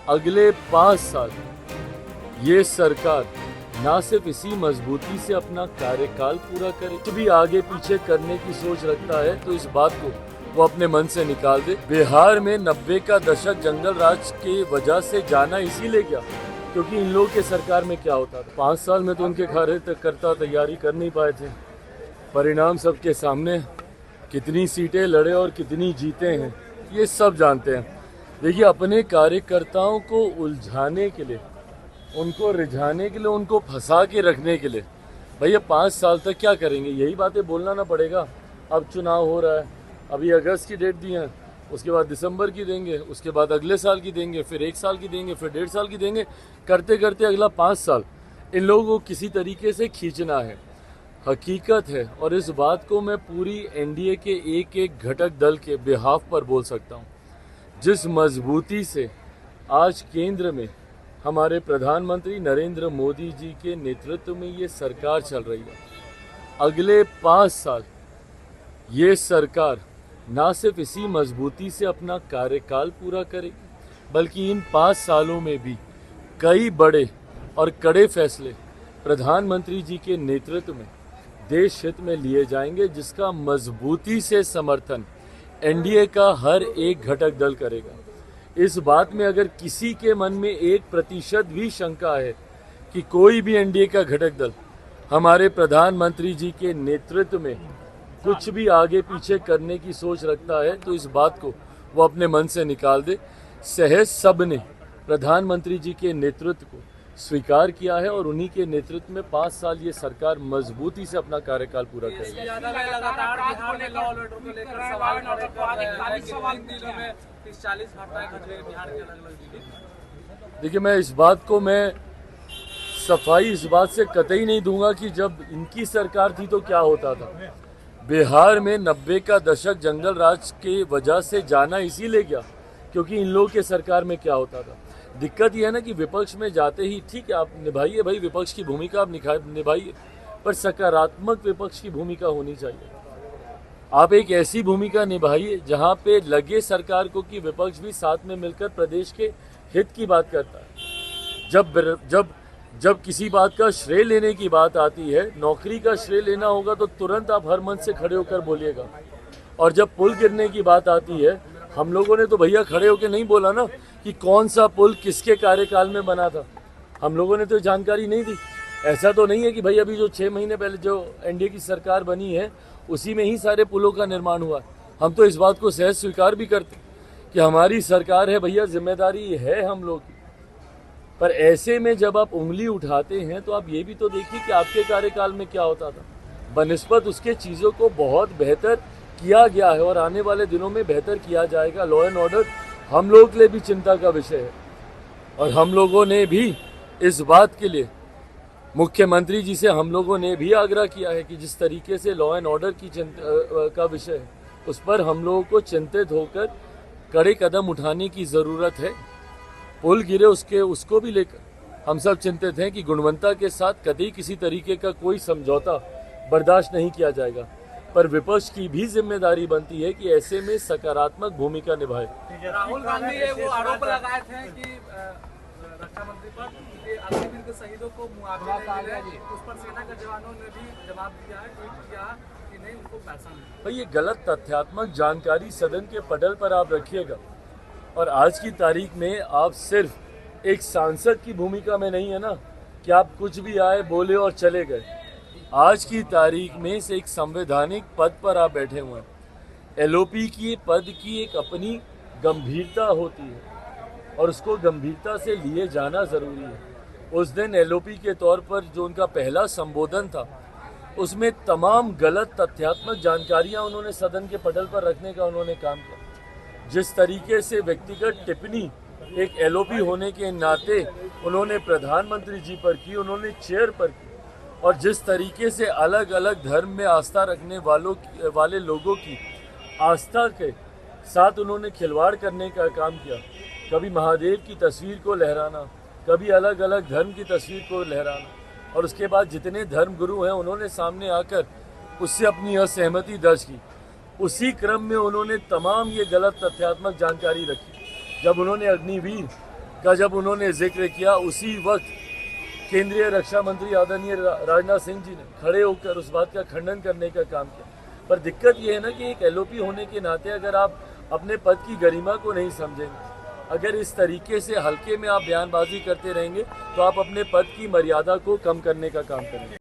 अगले 5 साल ये सरकार ना सिर्फ इसी मजबूती से अपना कार्यकाल पूरा करे, कुछ भी आगे पीछे करने की सोच रखता है तो इस बात को वो अपने मन से निकाल दे। बिहार में 90 का दशक जंगल राज की वजह से जाना इसीलिए गया क्योंकि इन लोगों के सरकार में क्या होता था। 5 साल में तो उनके कार्यकर्ता तैयारी कर नहीं पाए थे। परिणाम सबके सामने, कितनी सीटें लड़े और कितनी जीते हैं ये सब जानते हैं। देखिए, अपने कार्यकर्ताओं को उलझाने के लिए, उनको रिझाने के लिए, उनको फंसा के रखने के लिए भैया 5 साल तक क्या करेंगे, यही बातें बोलना ना पड़ेगा। अब चुनाव हो रहा है, अभी अगस्त की डेट दी है, उसके बाद दिसंबर की देंगे, उसके बाद अगले साल की देंगे, फिर 1 साल की देंगे, फिर 1.5 साल की देंगे। करते करते अगला 5 साल इन लोगों को किसी तरीके से खींचना है। हकीकत है, और इस बात को मैं पूरी एनडीए के एक एक घटक दल के बिहाफ पर बोल सकता हूँ। जिस मजबूती से आज केंद्र में हमारे प्रधानमंत्री नरेंद्र मोदी जी के नेतृत्व में ये सरकार चल रही है, अगले 5 साल ये सरकार ना सिर्फ इसी मजबूती से अपना कार्यकाल पूरा करेगी बल्कि इन 5 सालों में भी कई बड़े और कड़े फैसले प्रधानमंत्री जी के नेतृत्व में देश हित में लिए जाएंगे, जिसका मजबूती से समर्थन एनडीए का हर एक घटक दल करेगा। इस बात में अगर किसी के मन में 1% भी शंका है कि कोई भी एनडीए का घटक दल हमारे प्रधानमंत्री जी के नेतृत्व में कुछ भी आगे पीछे करने की सोच रखता है तो इस बात को वो अपने मन से निकाल दे। सहज सब ने प्रधानमंत्री जी के नेतृत्व को स्वीकार किया है और उन्हीं के नेतृत्व में 5 साल ये सरकार मजबूती से अपना कार्यकाल पूरा करेगी। देखिए, मैं इस बात को सफाई इस बात से कतई नहीं दूंगा कि जब इनकी सरकार थी तो क्या होता था। बिहार में 90 का दशक जंगल राज की वजह से जाना इसीलिए गया क्योंकि इन लोगों के सरकार में क्या होता था। दिक्कत यह है ना कि विपक्ष में जाते ही ठीक है, आप निभाइए भाई, विपक्ष की भूमिका आप निभाइए, पर सकारात्मक विपक्ष की भूमिका होनी चाहिए। आप एक ऐसी भूमिका निभाइए जहां पे लगे सरकार को कि विपक्ष भी साथ में मिलकर प्रदेश के हित की बात करता है। जब किसी बात का श्रेय लेने की बात आती है, नौकरी का श्रेय लेना होगा तो तुरंत आप हर मंच से खड़े होकर बोलिएगा। और जब पुल गिरने की बात आती है, हम लोगों ने तो भैया खड़े होकर नहीं बोला ना कि कौन सा पुल किसके कार्यकाल में बना था। हम लोगों ने तो जानकारी नहीं दी। ऐसा तो नहीं है कि भाई अभी जो 6 महीने पहले जो एनडीए की सरकार बनी है उसी में ही सारे पुलों का निर्माण हुआ। हम तो इस बात को सहज स्वीकार भी करते कि हमारी सरकार है भैया, जिम्मेदारी है हम लोग की। पर ऐसे में जब आप उंगली उठाते हैं तो आप ये भी तो देखिए कि आपके कार्यकाल में क्या होता था। बनिस्बत उसके चीज़ों को बहुत बेहतर किया गया है और आने वाले दिनों में बेहतर किया जाएगा। लॉ एंड ऑर्डर हम लोग के लिए भी चिंता का विषय है और हम लोगों ने भी इस बात के लिए मुख्यमंत्री जी से हम लोगों ने भी आग्रह किया है कि जिस तरीके से लॉ एंड ऑर्डर की का विषय है उस पर हम लोगों को चिंतित होकर कड़े कदम उठाने की ज़रूरत है। पुल गिरे उसको भी लेकर हम सब चिंतित हैं कि गुणवत्ता के साथ कभी किसी तरीके का कोई समझौता बर्दाश्त नहीं किया जाएगा। पर विपक्ष की भी जिम्मेदारी बनती है कि ऐसे में सकारात्मक भूमिका निभाए। राहुल गांधी वो आरोप लगाए थे कि रक्षा मंत्री पर अग्निवीर के शहीदों को मुआवजा नहीं मिले, उस पर सेना के जवानों ने भी जवाब दिया है, ट्वीट किया कि नहीं उनको पैसा नहीं। भाई, ये गलत तथ्यात्मक जानकारी सदन के पटल पर आप रखिएगा और आज की तारीख में आप सिर्फ एक सांसद की भूमिका में नहीं है ना कि आप कुछ भी आए बोले और चले गए। आज की तारीख में से एक संवैधानिक पद पर आप बैठे हुए हैं। एलओपी की पद की एक अपनी गंभीरता होती है और उसको गंभीरता से लिए जाना ज़रूरी है। उस दिन एलओपी के तौर पर जो उनका पहला संबोधन था उसमें तमाम गलत तथ्यात्मक जानकारियां उन्होंने सदन के पटल पर रखने का उन्होंने काम किया। जिस तरीके से व्यक्तिगत टिप्पणी एक एलओपी होने के नाते उन्होंने प्रधानमंत्री जी पर की, उन्होंने चेयर पर की, और जिस तरीके से अलग अलग धर्म में आस्था रखने वाले लोगों की आस्था के साथ उन्होंने खिलवाड़ करने का काम किया। कभी महादेव की तस्वीर को लहराना, कभी अलग अलग धर्म की तस्वीर को लहराना, और उसके बाद जितने धर्म गुरु हैं उन्होंने सामने आकर उससे अपनी असहमति दर्ज की। उसी क्रम में उन्होंने तमाम ये गलत तथ्यात्मक जानकारी रखी। जब उन्होंने अग्निवीर का जब उन्होंने जिक्र किया, उसी वक्त केंद्रीय रक्षा मंत्री आदरणीय राजनाथ सिंह जी ने खड़े होकर उस बात का खंडन करने का काम किया। पर दिक्कत ये है ना कि एक एलओपी होने के नाते अगर आप अपने पद की गरिमा को नहीं समझेंगे, अगर इस तरीके से हल्के में आप बयानबाजी करते रहेंगे, तो आप अपने पद की मर्यादा को कम करने का काम करेंगे।